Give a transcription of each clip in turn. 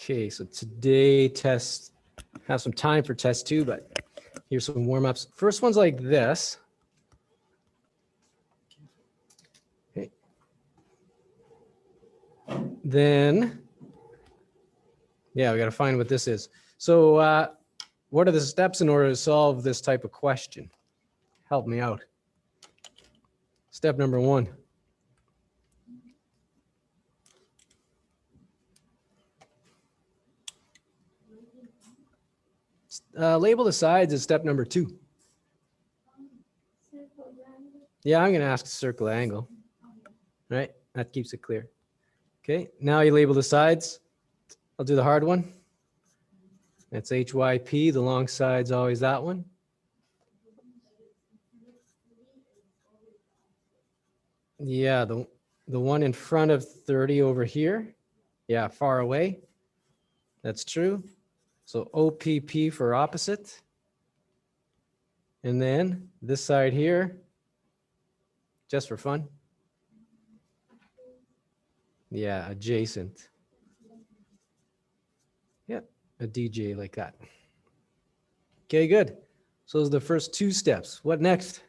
Okay, so today have some time for test 2, but here's some warm-ups. First one's like this. Okay. Then, yeah, we got to find what this is. So what are the steps in order to solve this type of question? Help me out. Step number 1. Label the sides as step number 2. Yeah, I'm going to ask circle angle. Right? That keeps it clear. Okay, now you label the sides. I'll do the hard one. That's HYP. The long side's always that one. Yeah, the one in front of 30 over here. Yeah, far away. That's true. So OPP for opposite. And then this side here, just for fun. Yeah, adjacent. Yeah, a DJ like that. Okay, good. So those are the first 2 steps. What next?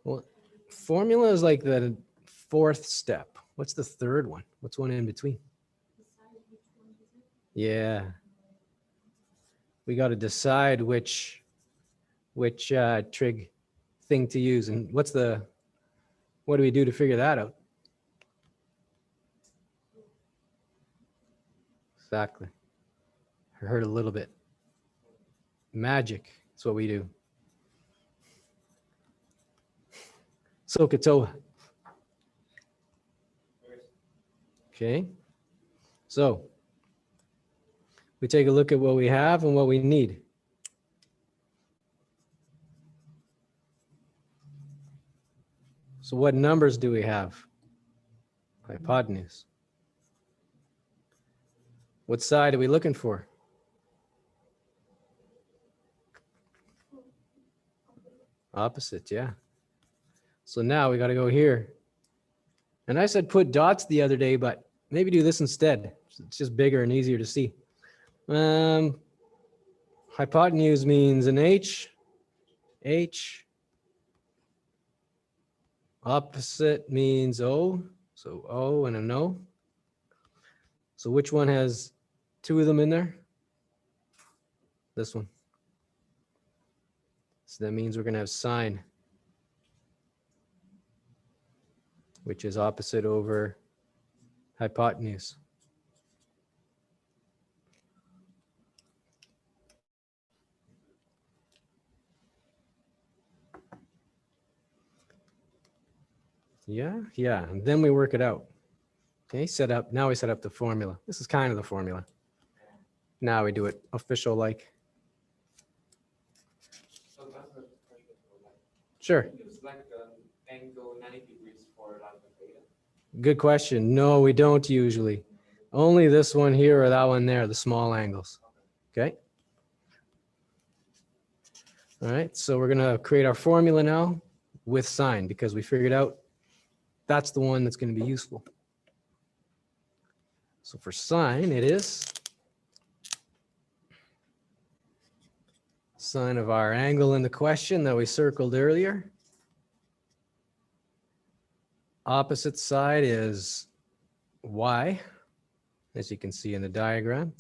Well, formula is like the 4th step. What's the 3rd one? What's one in between? Yeah. We got to decide which trig thing to use. And what do we do to figure that out? Exactly. I heard a little bit. Magic. That's what we do. SOHCAHTOA. Okay. So we take a look at what we have and what we need. So what numbers do we have? Hypotenuse. What side are we looking for? Opposite, yeah. So now we got to go here. And I said put dots the other day, but maybe do this instead. It's just bigger and easier to see. Hypotenuse means an H. Opposite means O. So O and an O. So which one has 2 of them in there? This one. So that means we're going to have sine, which is opposite over hypotenuse. Yeah. And then we work it out. Okay, now we set up the formula. This is kind of the formula. Now we do it official like. Sure. It's like angle 90 degrees for alpha theta. Good question. No, we don't usually. Only this one here or that one there, the small angles. Okay. All right, so we're going to create our formula now with sine because we figured out that's the one that's going to be useful. So for sine, it is sine of our angle in the question that we circled earlier. Opposite side is y, as you can see in the diagram.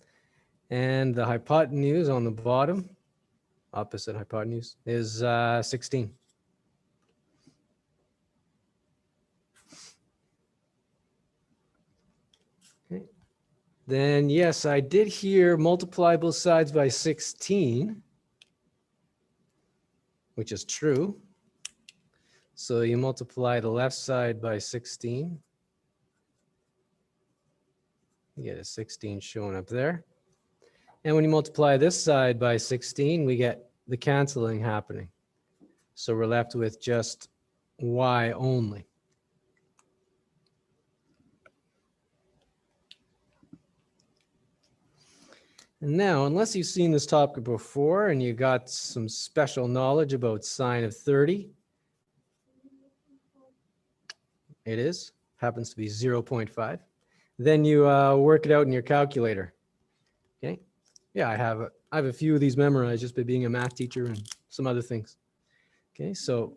And the hypotenuse on the bottom, opposite hypotenuse, is 16. Okay. Then yes, I did here multiply both sides by 16, which is true. So you multiply the left side by 16. You get a 16 showing up there. And when you multiply this side by 16, we get the canceling happening. So we're left with just y only. And now, unless you've seen this topic before and you got some special knowledge about sine of 30, it is happens to be 0.5. Then you work it out in your calculator. Okay. Yeah, I have a few of these memorized just by being a math teacher and some other things. Okay, so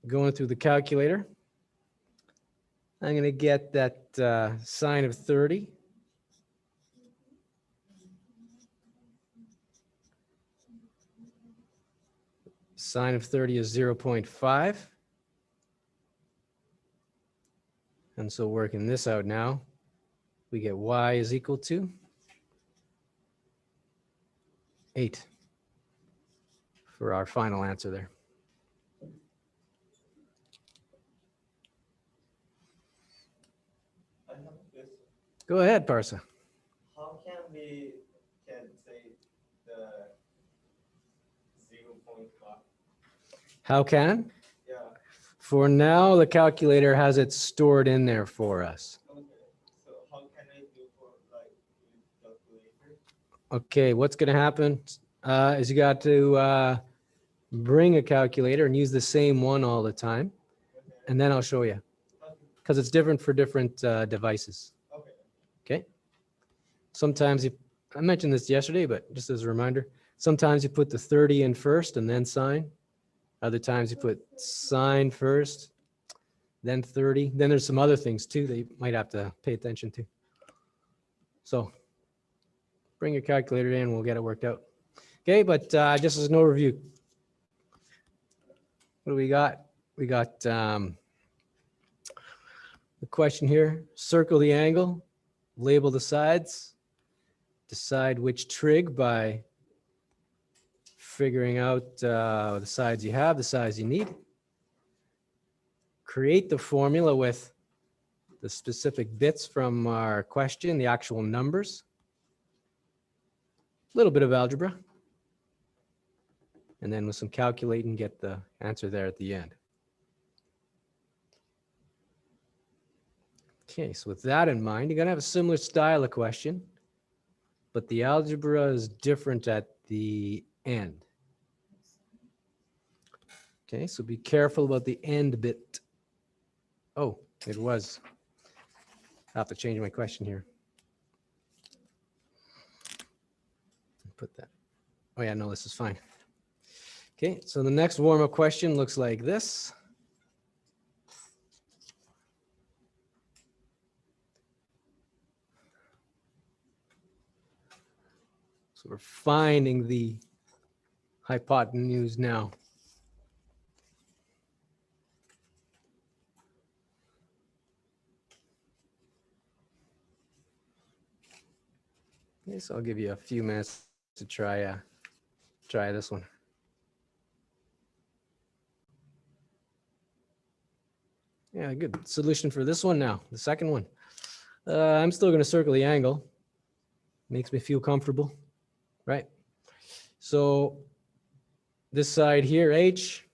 going through the calculator, I'm going to get that sine of 30. Sine of 30 is 0.5. And so working this out now, we get y is equal to 8 for our final answer there. I have a question. Go ahead, Parsa. How can we can say the 0.5? How can? Yeah. For now, the calculator has it stored in there for us. Okay. So how can I do for like with calculator? Okay, what's going to happen is you got to bring a calculator and use the same one all the time. Okay. And then I'll show you Okay. because it's different for different devices. Okay. Okay. Sometimes I mentioned this yesterday, but just as a reminder, sometimes you put the 30 in first and then sine. Other times you put sine first, then 30. Then there's some other things too that you might have to pay attention to. So bring your calculator in, we'll get it worked out. Okay, but just as an overview, what do we got? We got the question here, circle the angle, label the sides, decide which trig by figuring out the sides you have, the size you need. Create the formula with the specific bits from our question, the actual numbers. A little bit of algebra. And then with some calculating, get the answer there at the end. Okay, so with that in mind, you're going to have a similar style of question, but the algebra is different at the end. Okay, so be careful about the end bit. Oh, it was. I have to change my question here. Put that. Oh yeah, no, this is fine. Okay, so the next warm-up question looks like this. So we're finding the hypotenuse now. Okay, so I'll give you a few minutes to try this one. Yeah, good solution for this one now, the second one. I'm still going to circle the angle. Makes me feel comfortable, right? So this side here, H.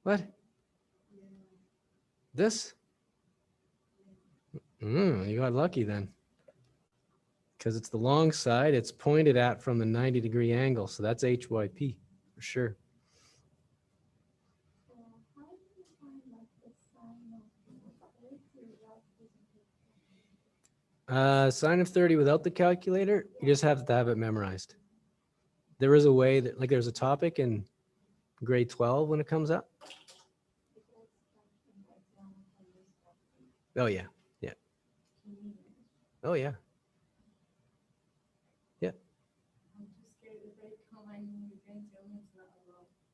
What? This? You got lucky then. Because it's the long side, it's pointed at from the 90-degree angle. So that's HYP for sure. Sine of 30 without the calculator, you just have to have it memorized. There is a way that, like there's a topic in grade 12 when it comes up. Oh yeah, yeah. Oh yeah. Yeah.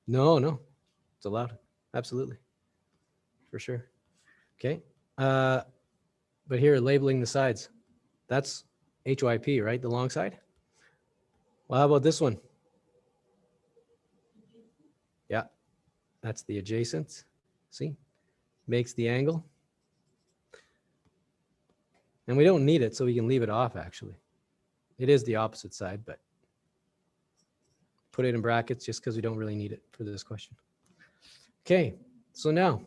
No, it's allowed. Absolutely. For sure. Okay. But here, labeling the sides. That's HYP, right? The long side. Well, how about this one? Yeah, that's the adjacent. See? Makes the angle. And we don't need it, so we can leave it off, actually. It is the opposite side, but put it in brackets just because we don't really need it for this question. Okay, so now,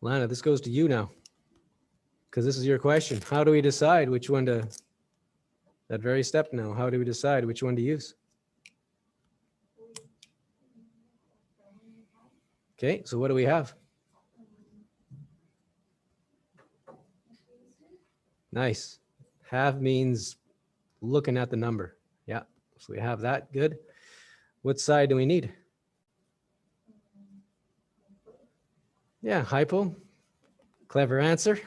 Lana, this goes to you now, because this is your question. How do we decide which one to That very step now. How do we decide which one to use? Okay, so what do we have? Nice. Have means looking at the number. Yeah, so we have that. Good. What side do we need? Yeah, hypo. Clever answer.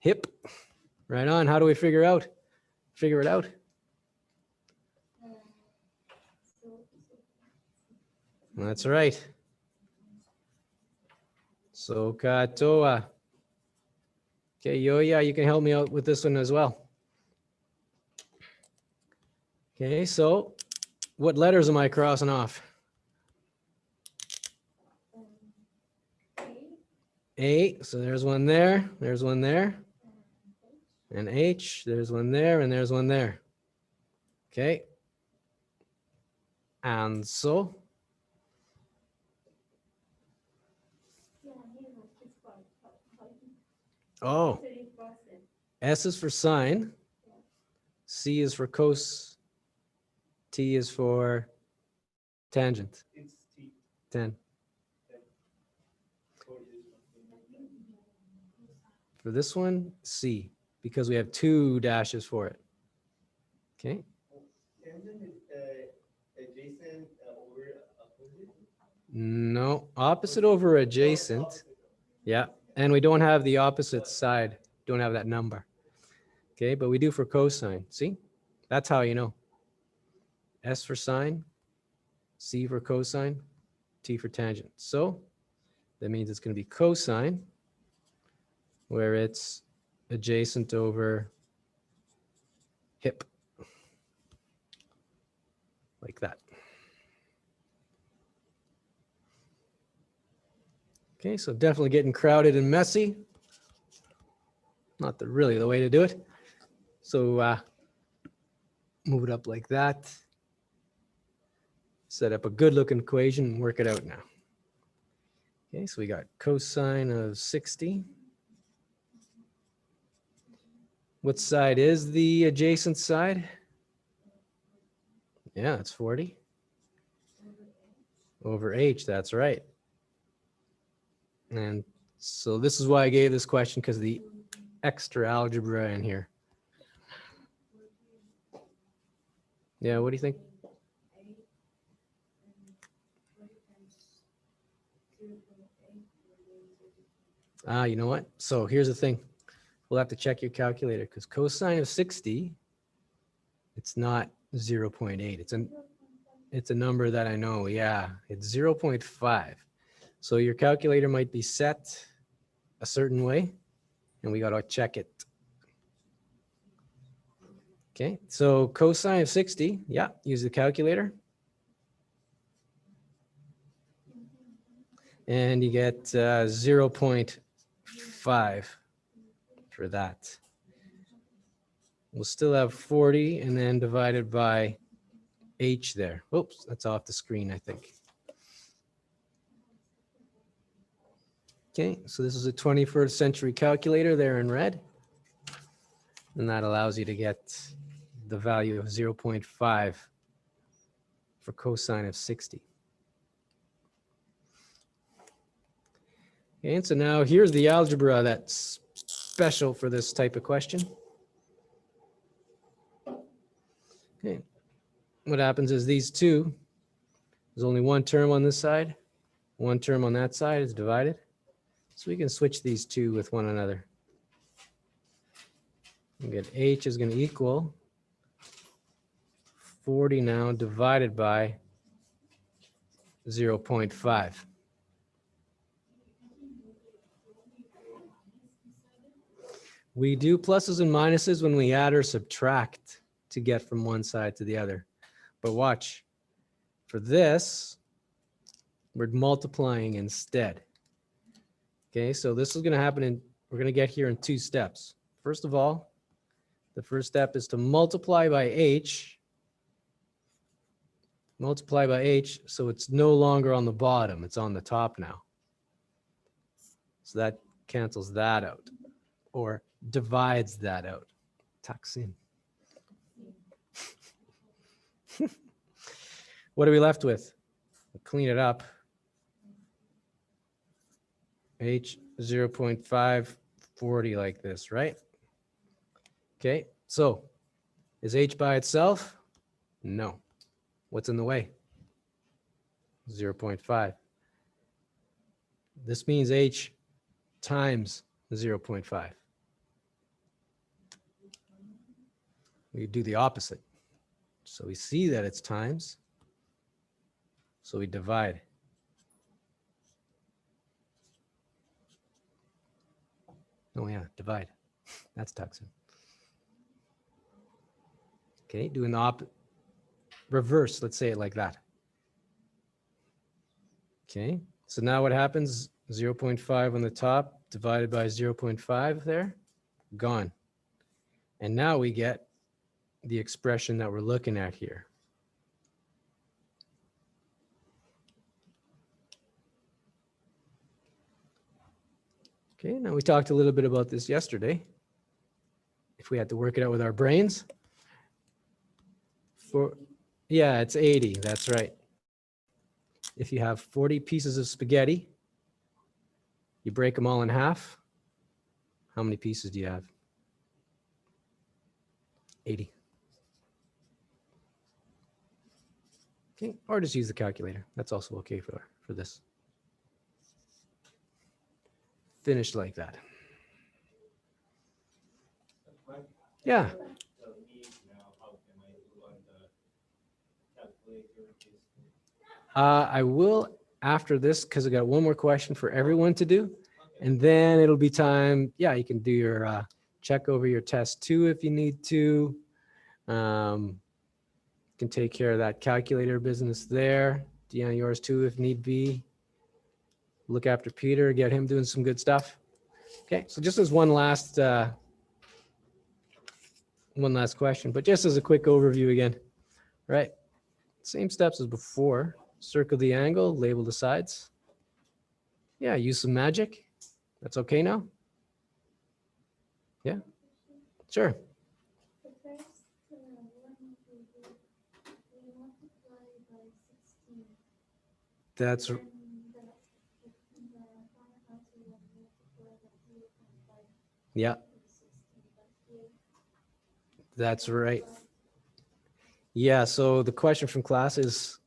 Hip. Right on. How do we figure it out? That's right. So katoa. Okay, Yoya, you can help me out with this one as well. Okay, so what letters am I crossing off? A, so there's one there, there's one there. And H, there's one there, and there's one there. Okay. And so, oh, S is for sine, C is for cos, T is for tangent. It's T. 10. For this one, C, because we have 2 dashes for it. Okay. Tangent is adjacent over opposite. No, opposite over adjacent. Yeah, and we don't have the opposite side. Don't have that number. Okay, but we do for cosine. See, that's how you know. S for sine, C for cosine, T for tangent. So that means it's going to be cosine, where it's adjacent over hip, like that. Okay, so definitely getting crowded and messy. Not really the way to do it. So move it up like that. Set up a good looking equation and work it out now. Okay, so we got cosine of 60. What side is the adjacent side? Yeah, it's 40. Over H, that's right. And so this is why I gave this question, because the extra algebra in here. Yeah, what do you think? You know what? So here's the thing. We'll have to check your calculator, because cosine of 60, it's not 0.8. It's a number that I know. Yeah, it's 0.5. So your calculator might be set a certain way, and we got to check it. Okay, so cosine of 60, yeah, use the calculator. And you get 0.5 for that. We'll still have 40 and then divided by H there. Oops, that's off the screen, I think. Okay, so this is a 21st century calculator there in red. And that allows you to get the value of 0.5 for cosine of 60. Okay, and so now here's the algebra that's special for this type of question. Okay, what happens is these two, there's only one term on this side, one term on that side is divided. So we can switch these two with one another. We get H is going to equal 40 now divided by 0.5. We do pluses and minuses when we add or subtract to get from one side to the other. But watch, for this, we're multiplying instead. Okay, so this is going to happen we're going to get here in 2 steps. First of all, the first step is to multiply by H. Multiply by H, so it's no longer on the bottom, it's on the top now. So that cancels that out, or divides that out. Tucks in. What are we left with? We'll clean it up. H 0.540 like this, right? Okay, so is H by itself? No. What's in the way? 0.5. This means H times 0.5. We do the opposite. So we see that it's times, so we divide. Oh yeah, divide. That's Tuxin. Okay, doing the reverse, let's say it like that. Okay, so now what happens? 0.5 on the top divided by 0.5 there, gone. And now we get the expression that we're looking at here. Okay, now we talked a little bit about this yesterday. If we had to work it out with our brains. Yeah, it's 80, that's right. If you have 40 pieces of spaghetti, you break them all in half, how many pieces do you have? 80. Okay, or just use the calculator. That's also okay for this. Finish like that. Yeah. I will after this because I got one more question for everyone to do. And then it'll be time. Yeah, you can do your check over your test too if you need to. You can take care of that calculator business there. Deanna, yours too if need be. Look after Peter, get him doing some good stuff. Okay, so just as one last question, but just as a quick overview again, right? Same steps as before. Circle the angle, label the sides. Yeah, use some magic. That's okay now? Yeah, sure. The first one we multiply by 16. That's Then the final answer will multiply by 0.5 yeah, to 16. But here, that's right. Yeah, so the question from class is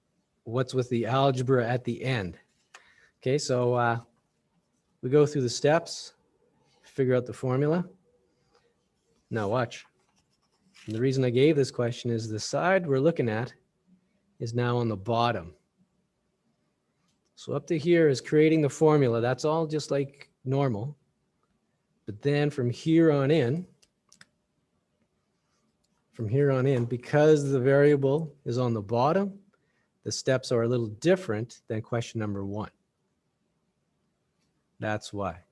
what's with the algebra at the end? Okay, so we go through the steps, figure out the formula. Now watch. And the reason I gave this question is the side we're looking at is now on the bottom. So up to here is creating the formula. That's all just like normal. But then from here on in, because the variable is on the bottom, the steps are a little different than question number 1. That's why.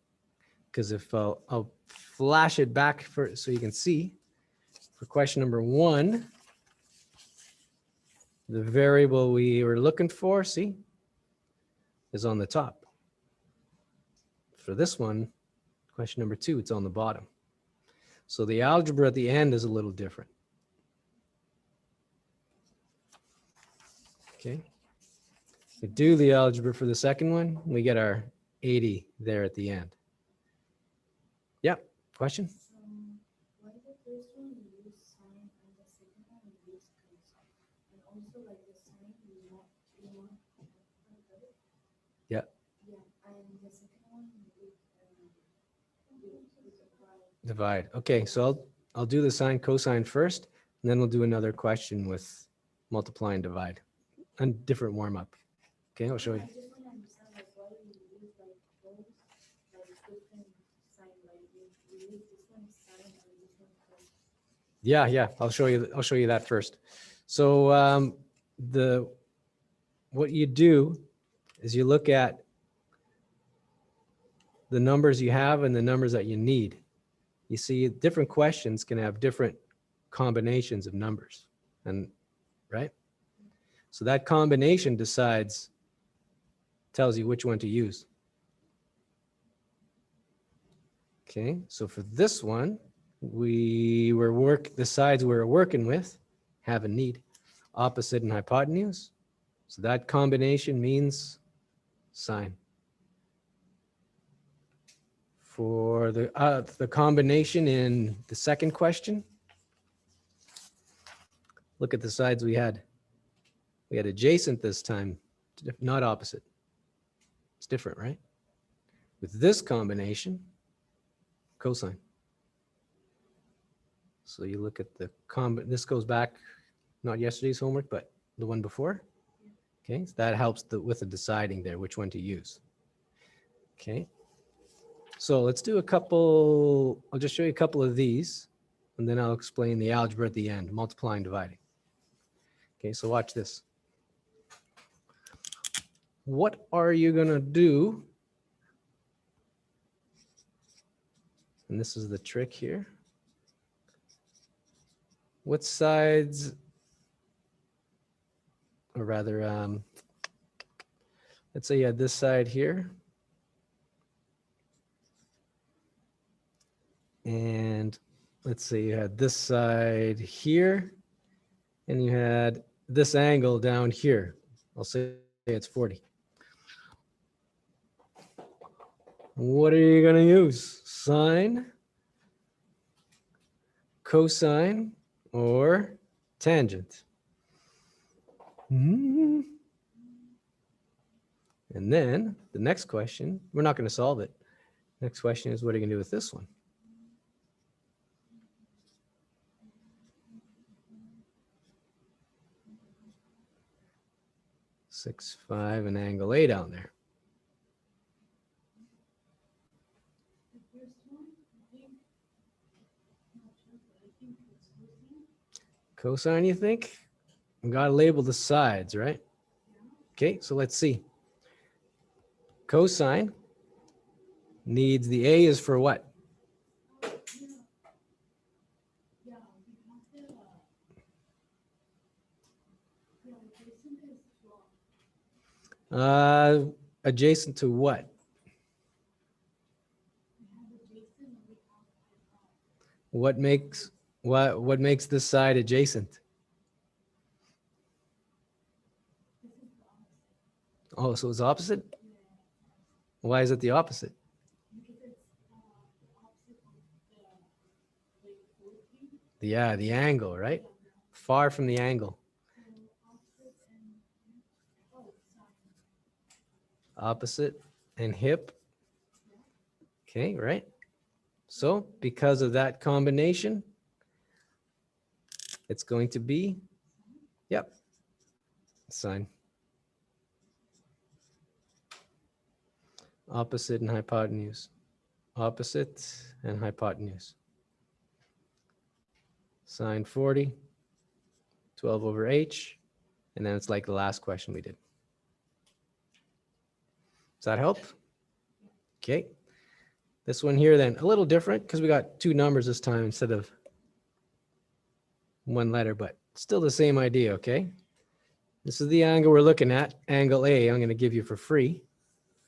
Because if I'll flash it back so you can see, for question number 1, the variable we were looking for, see, is on the top. For this one, question number 2, it's on the bottom. So the algebra at the end is a little different. Okay. We do the algebra for the second one, we get our 80 there at the end. Yep, question? why the first one we use sign and the second one we use cos? And also like the sign we want Yeah. Yeah, and the second one we Divide. Okay, so I'll do the sine cosine first, and then we'll do another question with multiply and divide. And different warm up. Okay, I'll show you. I just want to understand like why we use like those like different sign, like we use this one sign and this one cos. Yeah, I'll show you that first. So what you do is you look at the numbers you have and the numbers that you need. You see, different questions can have different combinations of numbers, and right? So that combination tells you which one to use. Okay, so for this one, the sides we're working with have a need. opposite and hypotenuse. So that combination means sine. For the combination in the second question, look at the sides we had. We had adjacent this time, not opposite. It's different, right? With this combination, cosine. So you look at the this goes back, not yesterday's homework, but the one before. Okay, so that helps with the deciding there, which one to use. Okay, so let's do a couple, I'll just show you a couple of these, and then I'll explain the algebra at the end, multiplying, dividing. Okay, so watch this. What are you gonna do? And this is the trick here. What sides, or rather, let's say you had this side here. And let's say you had this side here, and you had this angle down here. I'll say it's 40. What are you gonna use? Sine, cosine, or tangent? And then the next question, we're not gonna solve it. Next question is, what are you gonna do with this one? 6, 5, and angle A down there. The first one, I think, not sure, but I think it's cosine. Cosine, you think? We gotta label the sides, right? Okay, so let's see. Cosine needs the A is for what? Yeah. Yeah, we have the, yeah, adjacent is 12. Adjacent to what? We have adjacent and we have hypotenuse. What makes this side adjacent? This is the opposite. Oh, so it's opposite? Yeah. Why is it the opposite? Because it's the opposite of the like 40. Yeah, the angle, right? Far from the angle. So opposite and oh, sine. Opposite and hip. Okay, right? So because of that combination, it's going to be, yep, sine. Opposite and hypotenuse. Opposite and hypotenuse. Sine 40, 12 over h, and then it's like the last question we did. Does that help? Okay. This one here then, a little different because we got two numbers this time instead of one letter, but still the same idea, okay? This is the angle we're looking at, angle A. I'm going to give you for free,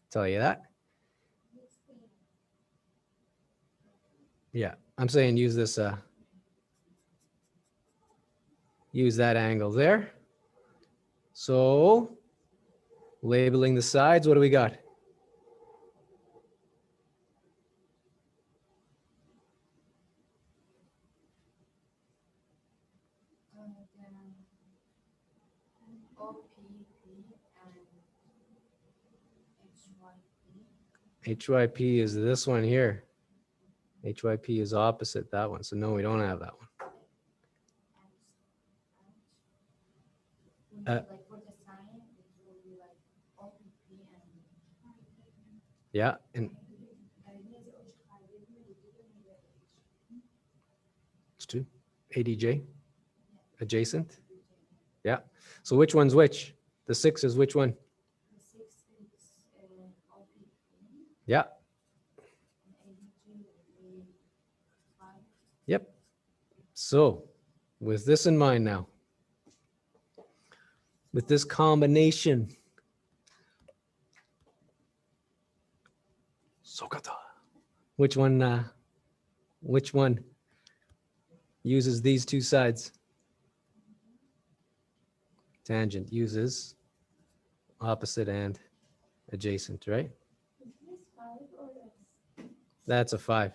tell you that. Yeah, I'm saying use this, use that angle there. So labeling the sides, what do we got? The OPP and HYP. HYP is this one here. HYP is opposite that one. So no, we don't have that one. Like for the sign, it will be like OPP and Yeah, and it's two. ADJ, adjacent. Yeah. So which one's which? The 6 is which one? the 6 is OPP Yeah. and ADG will be 5. Yep. So with this in mind now, with this combination, Sokata, which one uses these two sides? Tangent uses opposite and adjacent, right? Is this 5 or S? That's a 5.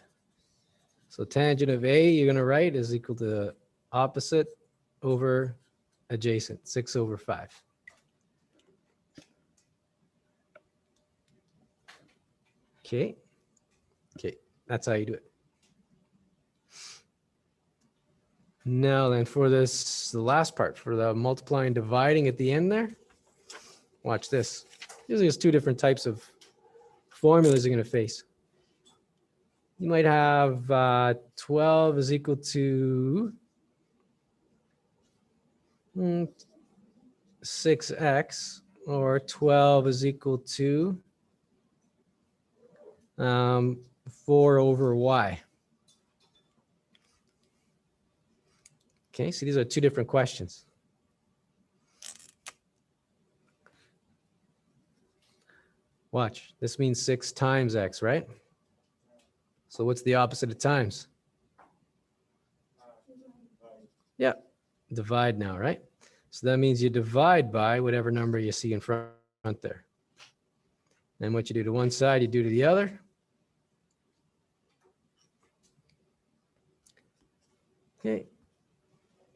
So tangent of A, you're going to write is equal to opposite over adjacent, 6 over 5. Okay. Okay, that's how you do it. Now then for this, the last part, for the multiplying, dividing at the end there, watch this. These are just two different types of formulas you're going to face. You might have 12 is equal to 6x, or 12 is equal to 4 over y. Okay, so these are two different questions. Watch, this means 6 times x, right? So what's the opposite of times? Yeah, divide now, right? So that means you divide by whatever number you see in front there. And what you do to one side, you do to the other. Okay,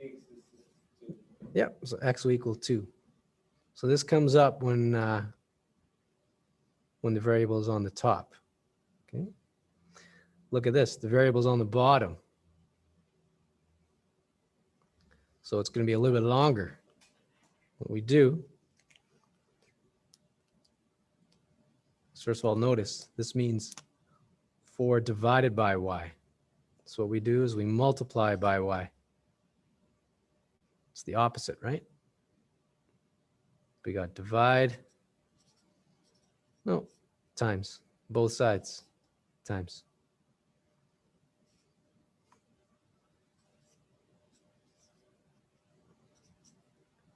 X is 2. yeah, so x will equal 2. So this comes up when the variable is on the top. Okay, look at this, the variable is on the bottom. So it's going to be a little bit longer. What we do, first of all, notice this means 4 divided by y. So what we do is we multiply by y. It's the opposite, right? We got divide, no, times, both sides, times.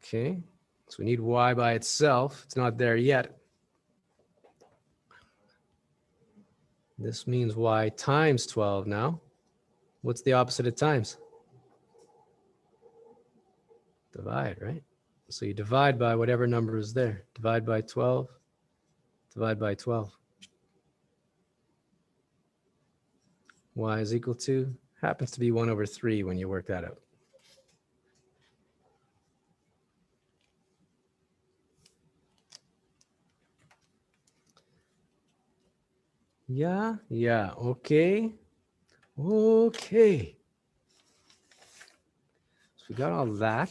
Okay, so we need y by itself. It's not there yet. This means y times 12 now. What's the opposite of times? Divide, right? So you divide by whatever number is there. Divide by 12, divide by 12. Y is equal to, happens to be 1 over 3 when you work that out. Yeah, okay. Okay. So we got all that.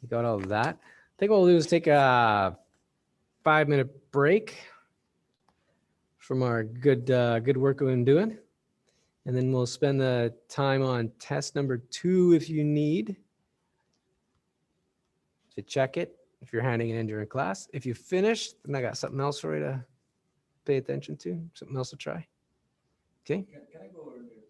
We got all that. I think what we'll do is take a 5-minute break from our good work we've been doing. And then we'll spend the time on test number 2 if you need to check it, if you're handing it in during class. If you finish, then I got something else for you to pay attention to, something else to try. Okay? Can I go earlier?